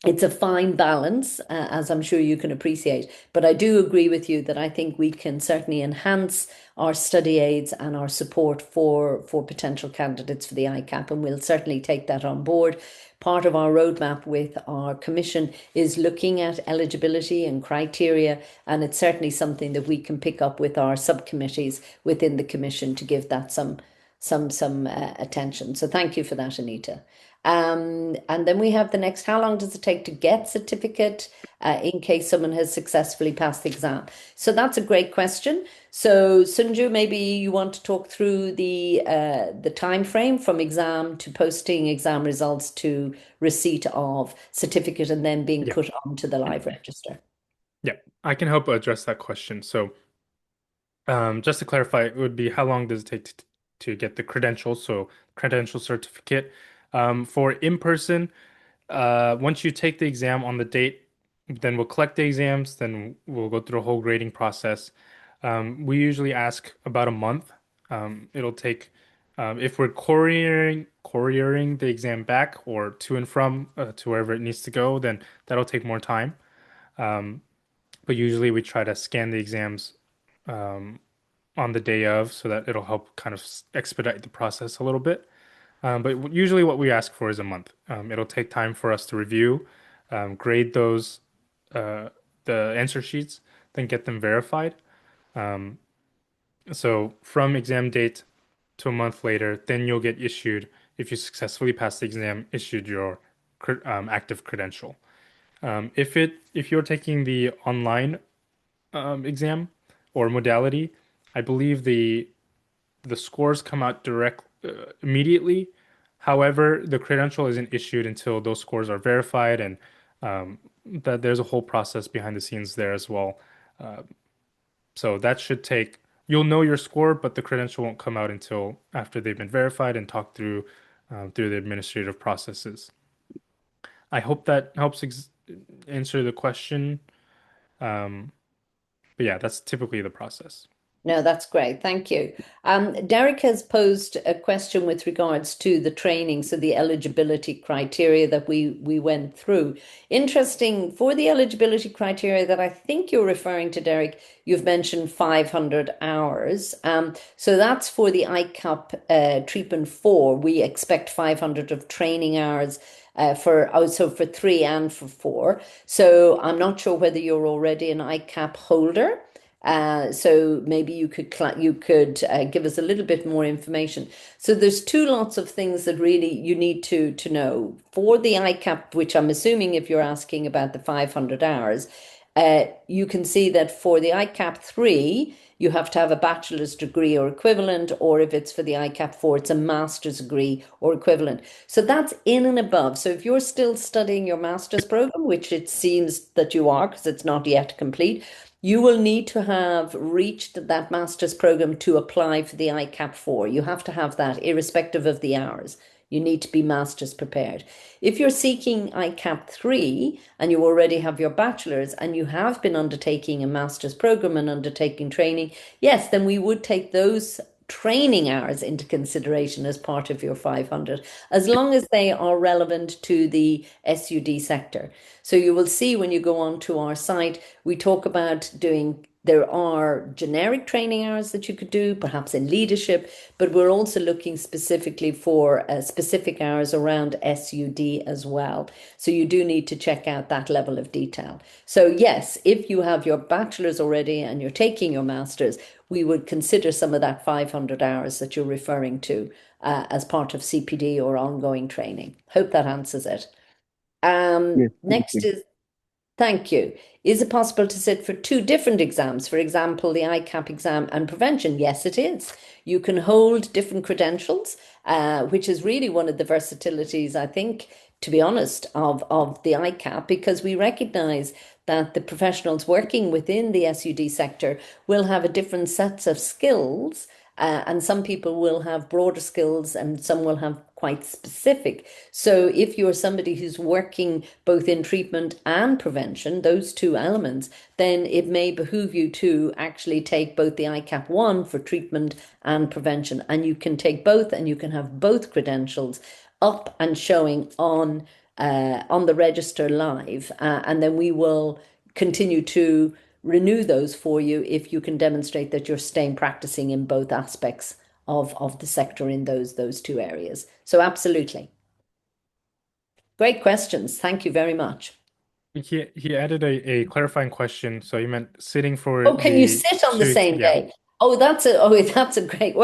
it's a fine balance, as I'm sure you can appreciate. But I do agree with you that I think we can certainly enhance our study aids and our support for potential candidates for the ICAP, and we'll certainly take that on board. Part of our roadmap with our commission is looking at eligibility and criteria, and it's certainly something that we can pick up with our subcommittees within the commission to give that some attention. So thank you for that, Anita. And then we have the next, how long does it take to get certificate in case someone has successfully passed the exam? So that's a great question. So Sunju, maybe you want to talk through the time frame from exam to posting exam results to receipt of certificate and then being
Yeah.
put onto the live register.
Yeah, I can help address that question. So, just to clarify, it would be how long does it take to get the credential? So, credential certificate. For in-person, once you take the exam on the date, then we'll collect the exams, then we'll go through a whole grading process. We usually ask about a month. It'll take, if we're couriering the exam back or to and from to wherever it needs to go, then that'll take more time. Um, but usually we try to scan the exams on the day of so that it'll help kind of expedite the process a little bit. But usually what we ask for is a month. It'll take time for us to review, grade uh, the answer sheets, then get them verified. Um, so from exam date to a month later, then you'll get issued, if you successfully pass the exam, issued your active credential. If you're taking the online exam or modality, I believe the scores come out direct immediately. However, the credential isn't issued until those scores are verified, and that there's a whole process behind the scenes there as well. Uh, so that should take, you'll know your score, but the credential won't come out until after they've been verified and talked through the administrative processes. I hope that helps ex answer the question. Um, but yeah, that's typically the process.
No, that's great. Thank you. Derek has posed a question with regards to the training, so the eligibility criteria that we went through. Interesting for the eligibility criteria that I think you're referring to, Derek. You've mentioned 500 hours. So that's for the ICAP treatment four. We expect 500 of training hours. For also for three and for four. So I'm not sure whether you're already an ICAP holder. So maybe you could give us a little bit more information. So there's two lots of things that really you need to know for the ICAP, which I'm assuming if you're asking about the 500 hours, you can see that for the ICAP 3, you have to have a bachelor's degree or equivalent, or if it's for the ICAP 4, it's a master's degree or equivalent. So that's in and above. So if you're still studying your master's program, which it seems that you are because it's not yet complete, you will need to have reached that master's program to apply for the ICAP 4. You have to have that irrespective of the hours. You need to be master's prepared. If you're seeking ICAP 3 and you already have your bachelor's and you have been undertaking a master's program and undertaking training, yes, then we would take those training hours into consideration as part of your 500, as long as they are relevant to the SUD sector. So you will see when you go onto our site, we talk about doing, there are generic training hours that you could do, perhaps in leadership, but we're also looking specifically for specific hours around SUD as well. So you do need to check out that level of detail. So yes, if you have your bachelor's already and you're taking your master's, we would consider some of that 500 hours that you're referring to as part of CPD or ongoing training. Hope that answers it.
Yes, thank
Next
you.
is, thank you. Is it possible to sit for two different exams? For example, the ICAP exam and prevention? Yes, it is. You can hold different credentials, which is really one of the versatilities, I think, to be honest, of the ICAP, because we recognize that the professionals working within the SUD sector will have a different sets of skills. And some people will have broader skills and some will have quite specific. So if you're somebody who's working both in treatment and prevention, those two elements, then it may behoove you to actually take both the ICAP 1 for treatment and prevention. And you can take both and you can have both credentials up and showing on the register live. And then we will continue to renew those for you if you can demonstrate that you're staying practicing in both aspects of the sector in those two areas. So absolutely. Great questions. Thank you very much.
He added a clarifying question. So you meant sitting for
Oh, can you
the
sit on the
two,
same
yeah.
day? That's a great,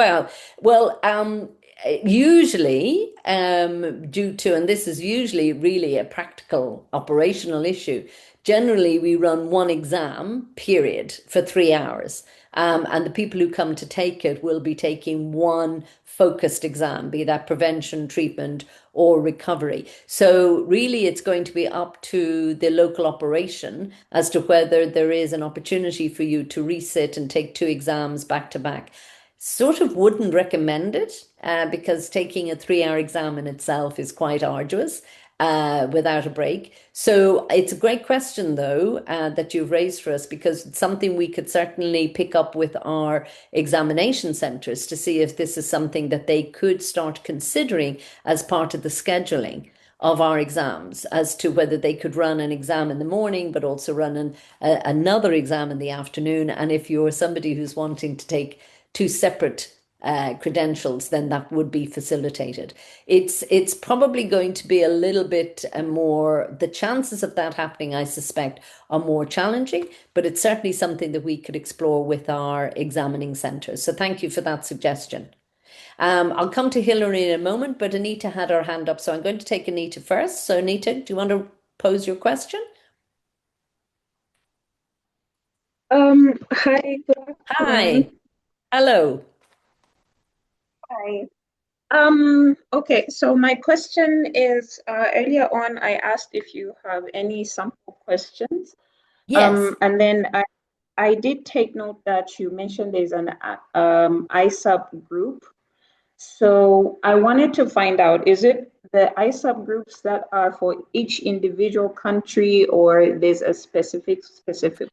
usually, due to, and this is usually really a practical operational issue. Generally, we run one exam period for 3 hours. And the people who come to take it will be taking one focused exam, be that prevention, treatment, or recovery. So really, it's going to be up to the local operation as to whether there is an opportunity for you to resit and take two exams back to back. Sort of wouldn't recommend it because taking a 3 hour exam in itself is quite arduous without a break. So it's a great question, though, that you've raised for us because it's something we could certainly pick up with our examination centres to see if this is something that they could start considering as part of the scheduling of our exams, as to whether they could run an exam in the morning, but also run another exam in the afternoon. And if you're somebody who's wanting to take two separate credentials, then that would be facilitated. It's probably going to be a little bit more, the chances of that happening, I suspect, are more challenging, but it's certainly something that we could explore with our examining centres. So thank you for that suggestion. I'll come to Hilary in a moment, but Anita had her hand up, so I'm going to take Anita first. So Anita, do you want to pose your question?
Hi, good
Hi,
afternoon.
hello.
Hi. Okay, so my question is, earlier on, I asked if you have any sample questions.
Yes.
And then I did take note that you mentioned there's an ISUB group. So I wanted to find out, is it the ISUB groups that are for each individual country, or there's a specific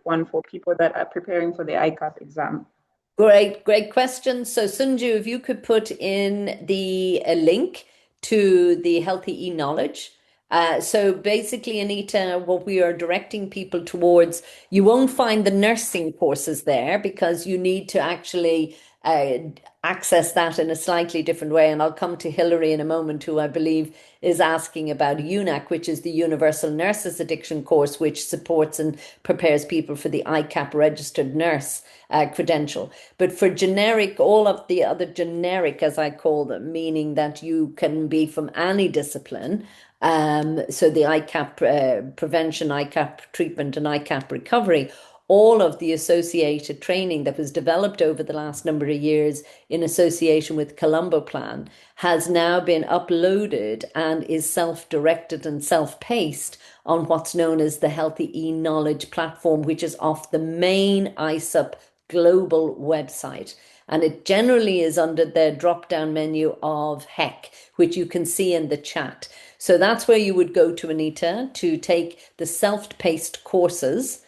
one for people that are preparing for the ICAP exam?
Great question. So Sungjoo, if you could put in the link to the Healthy E-Knowledge. So basically, Anita, what we are directing people towards, you won't find the nursing courses there because you need to actually access that in a slightly different way. And I'll come to Hilary in a moment, who I believe is asking about UNAC, which is the Universal Nurses Addiction course, which supports and prepares people for the ICAP registered nurse credential. But for generic, all of the other generic, as I call them, meaning that you can be from any discipline. So the ICAP prevention, ICAP treatment, and ICAP recovery, all of the associated training that was developed over the last number of years in association with Colombo Plan has now been uploaded and is self-directed and self-paced on what's known as the Healthy E-Knowledge platform, which is off the main ISUP global website. And it generally is under the drop-down menu of HEC, which you can see in the chat. So that's where you would go to, Anita, to take the self-paced courses.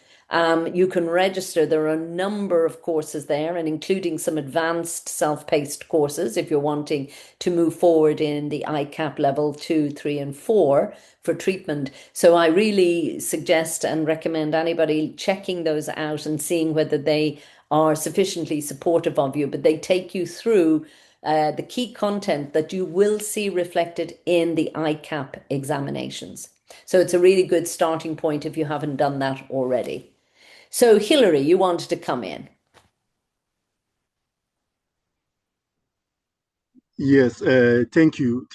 You can register. There are a number of courses there, and including some advanced self-paced courses if you're wanting to move forward in the ICAP level 2, 3, and 4 for treatment. So I really suggest and recommend anybody checking those out and seeing whether they are sufficiently supportive of you, but they take you through the key content that you will see reflected in the ICAP examinations. So it's a really good starting point if you haven't done that already. So Hilary, you wanted to come in.
Yes, thank you,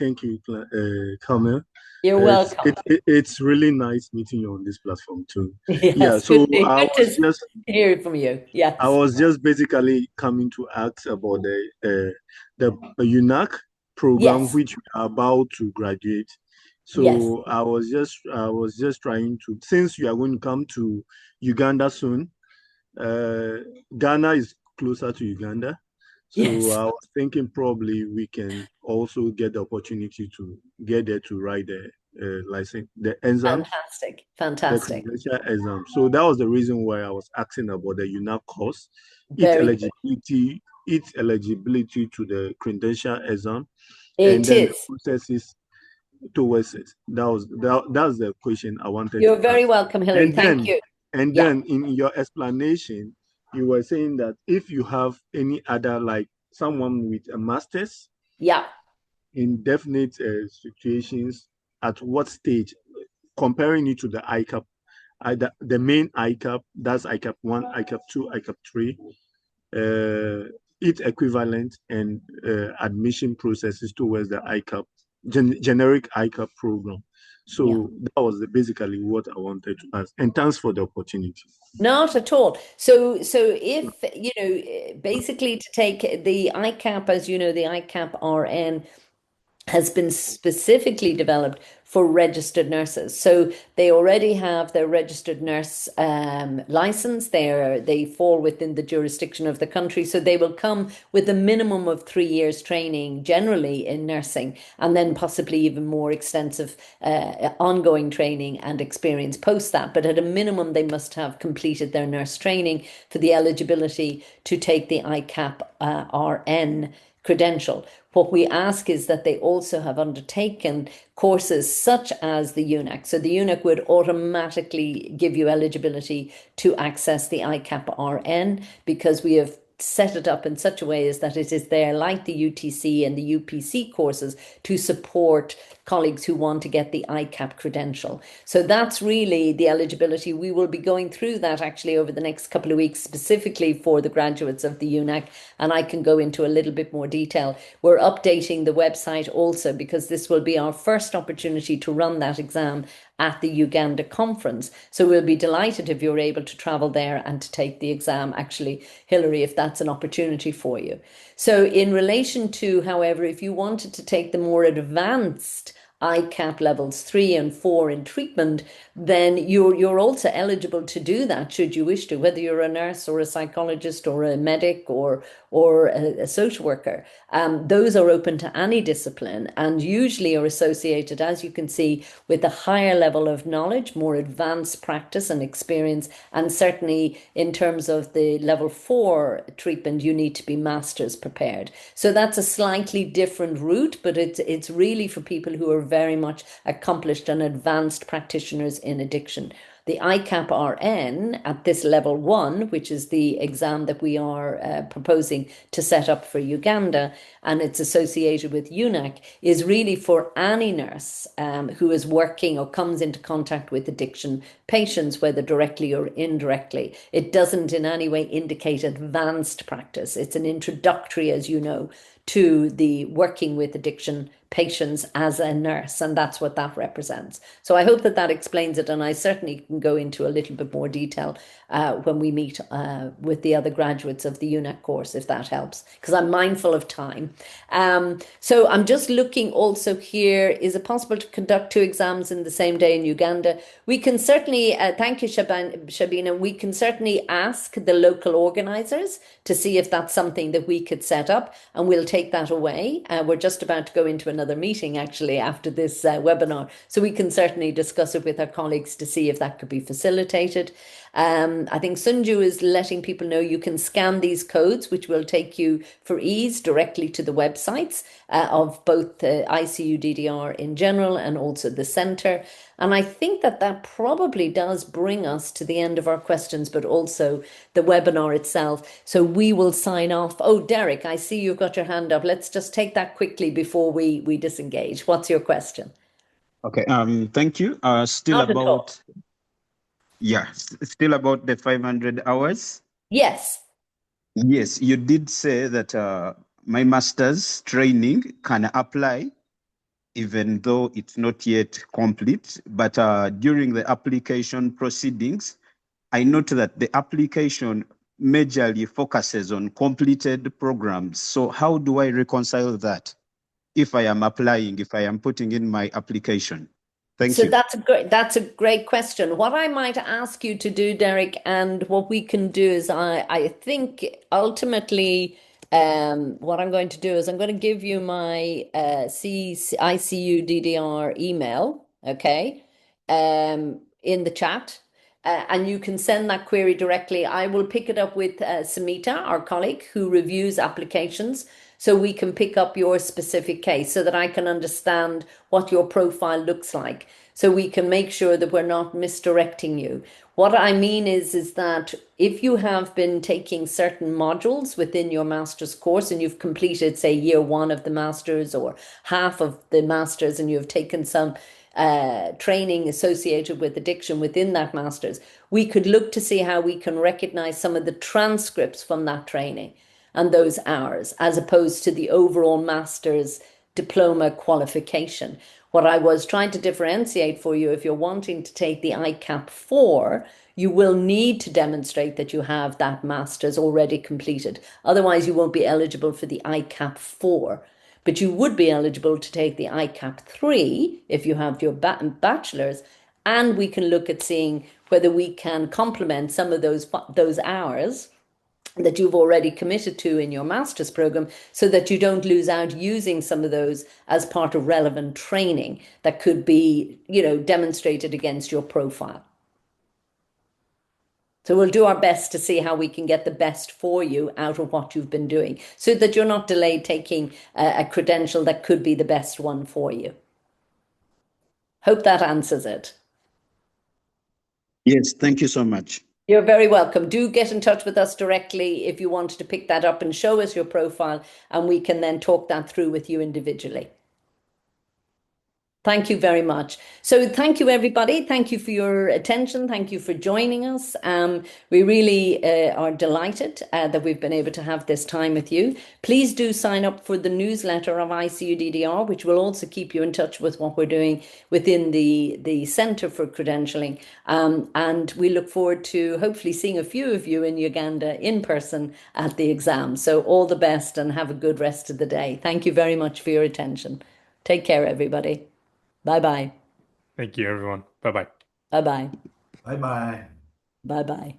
Carmel.
You're welcome.
It's really nice meeting you on this platform too.
Yes,
Yeah, so
good to hear from you. Yes.
I was just basically coming to ask about the UNAC program,
Yes.
which we are about to graduate. So
Yes.
I was just trying to, since you are going to come to Uganda soon, Ghana is closer to Uganda. So
Yes.
I was thinking probably we can also get the opportunity to get there to write the license, the exam, the
Fantastic.
credential exam. So that was the reason why I was asking about the UNAC course,
Very good.
its eligibility to the credential exam,
It
and then
is.
the processes towards it. That's the question I wanted
You're
to
very
ask.
welcome, Hilary.
And
Thank you.
And
Yeah.
then in your explanation, you were saying that if you have any other, like someone with a master's
Yeah.
in definite situations, at what stage, comparing it to the ICAP, the main ICAP, that's ICAP 1, ICAP 2, ICAP 3, its equivalent and admission processes towards the ICAP, generic ICAP program. So that was basically what I wanted to ask. And thanks for the opportunity.
Not at all. So if, basically to take the ICAP, as you know, the ICAP RN has been specifically developed for registered nurses. So they already have their registered nurse license. They fall within the jurisdiction of the country. So they will come with a minimum of 3 years training generally in nursing, and then possibly even more extensive ongoing training and experience post that. But at a minimum, they must have completed their nurse training for the eligibility to take the ICAP RN credential. What we ask is that they also have undertaken courses such as the UNAC. So the UNAC would automatically give you eligibility to access the ICAP RN, because we have set it up in such a way as that it is there, like the UTC and the UPC courses, to support colleagues who want to get the ICAP credential. So that's really the eligibility. We will be going through that actually over the next couple of weeks, specifically for the graduates of the UNAC, and I can go into a little bit more detail. We're updating the website also because this will be our first opportunity to run that exam at the Uganda conference. So we'll be delighted if you're able to travel there and to take the exam, actually, Hilary, if that's an opportunity for you. So in relation to, however, if you wanted to take the more advanced ICAP levels 3 and 4 in treatment, then you're also eligible to do that should you wish to, whether you're a nurse or a psychologist or a medic or a social worker. Those are open to any discipline and usually are associated, as you can see, with a higher level of knowledge, more advanced practice and experience, and certainly in terms of the level 4 treatment, you need to be master's prepared. So that's a slightly different route, but it's really for people who are very much accomplished and advanced practitioners in addiction. The ICAP RN at this level 1, which is the exam that we are proposing to set up for Uganda, and it's associated with UNAC, is really for any nurse who is working or comes into contact with addiction patients, whether directly or indirectly. It doesn't in any way indicate advanced practice. It's an introductory, as you know, to the working with addiction patients as a nurse, and that's what that represents. So I hope that that explains it, and I certainly can go into a little bit more detail when we meet with the other graduates of the UNAC course, if that helps, because I'm mindful of time. So I'm just looking also here, is it possible to conduct 2 exams in the same day in Uganda? We can certainly, thank you, Shabina, we can certainly ask the local organisers to see if that's something that we could set up, and we'll take that away. We're just about to go into another meeting actually after this webinar, so we can certainly discuss it with our colleagues to see if that could be facilitated. I think Sungjoo is letting people know you can scan these codes, which will take you for ease directly to the websites of both ICUDDR in general and also the centre. And I think that that probably does bring us to the end of our questions, but also the webinar itself. So we will sign off. Oh, Derek, I see you've got your hand up. Let's just take that quickly before we disengage. What's your question?
Okay, thank you. Still
Not at all.
about, yeah, still about the 500 hours.
Yes.
Yes, you did say that my master's training can apply even though it's not yet complete. But during the application proceedings, I note that the application majorly focuses on completed programs. So how do I reconcile that if I am applying, if I am putting in my application? Thank
So
you.
that's a great question. What I might ask you to do, Derek, and what we can do is I think ultimately what I'm going to do is I'm going to give you my ICUDDR email, okay, in the chat. And you can send that query directly. I will pick it up with Samita, our colleague, who reviews applications, so we can pick up your specific case so that I can understand what your profile looks like, so we can make sure that we're not misdirecting you. What I mean is that if you have been taking certain modules within your master's course and you've completed, say, year 1 of the master's or half of the master's, and you've taken some training associated with addiction within that master's, we could look to see how we can recognize some of the transcripts from that training and those hours, as opposed to the overall master's diploma qualification. What I was trying to differentiate for you, if you're wanting to take the ICAP 4, you will need to demonstrate that you have that master's already completed. Otherwise, you won't be eligible for the ICAP 4. But you would be eligible to take the ICAP 3 if you have your bachelor's, and we can look at seeing whether we can complement some of those hours that you've already committed to in your master's program, so that you don't lose out using some of those as part of relevant training that could be, demonstrated against your profile. So we'll do our best to see how we can get the best for you out of what you've been doing, so that you're not delayed taking a credential that could be the best one for you. Hope that answers it.
Yes, thank you so much.
You're very welcome. Do get in touch with us directly if you wanted to pick that up and show us your profile, and we can then talk that through with you individually. Thank you very much. So thank you, everybody. Thank you for your attention. Thank you for joining us. We really are delighted that we've been able to have this time with you. Please do sign up for the newsletter of ICUDDR, which will also keep you in touch with what we're doing within the Centre for Credentialing. And we look forward to hopefully seeing a few of you in Uganda in person at the exam. So all the best and have a good rest of the day. Thank you very much for your attention. Take care, everybody. Bye-bye.
Thank you, everyone. Bye-bye.
Bye-bye.
Bye bye.
Bye-bye.